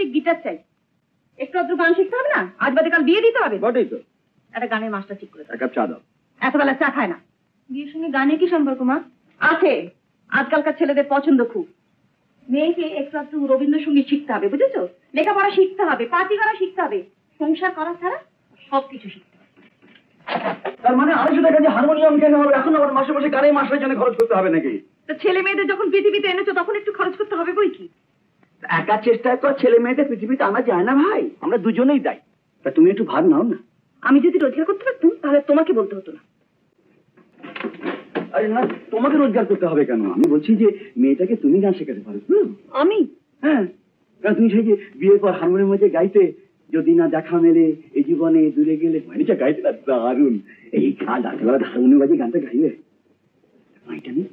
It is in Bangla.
ইলেকট্রিক গিটার চাই। একটু আধটু গান শিখতে হবে না? আজ বাদে কাল বিয়ে দিতে হবে। বটেই তো। একটা গানের মাস্টার ঠিক করে দাও। এক কাপ চা দাও। এত বেলা চা খায় না। বিয়ের সঙ্গে গানের কি সম্পর্ক মা? আছে, আজকালকার ছেলেদের পছন্দ খুব। মেয়েকে একটু আধটু রবীন্দ্রসঙ্গীত শিখতে হবে, বুঝেছো? লেখাপড়া শিখতে হবে, পার্টি করা শিখতে হবে, সংসার করা ছাড়া সবকিছু শিখতে হবে। তার মানে 250 টাকা দিয়ে হারমোনিয়াম কেনা হবে, এখন আবার মাসে মাসে গানের মাস্টারের জন্য খরচ করতে হবে নাকি? তো ছেলে মেয়েদের যখন পৃথিবীতে এনেছো তখন একটু খরচ করতে হবে বই কি। একা চেষ্টায় তো ছেলে মেয়েদের পৃথিবীতে আনা যায় না ভাই, আমরা দুজনেই দায়ী। তা তুমি একটু ভার নাও না। আমি যদি রোজগার করতে পারতাম তাহলে তোমাকে বলতে হতো না। আরে না, তোমাকে রোজগার করতে হবে কেন? আমি বলছি যে মেয়েটাকে তুমি গান শেখাতে পারো। আমি? হ্যাঁ, কারণ তুমি সেই যে বিয়ের পর হারমোনিয়াম মধ্যে গাইতে, যদি না দেখা মেলে এই জীবনে দূরে গেলে, এটা গাইতে না দারুণ। এই খাল ডাকলা হারমোনিয়াম বাজে গানটা গাইবে, এটা নেই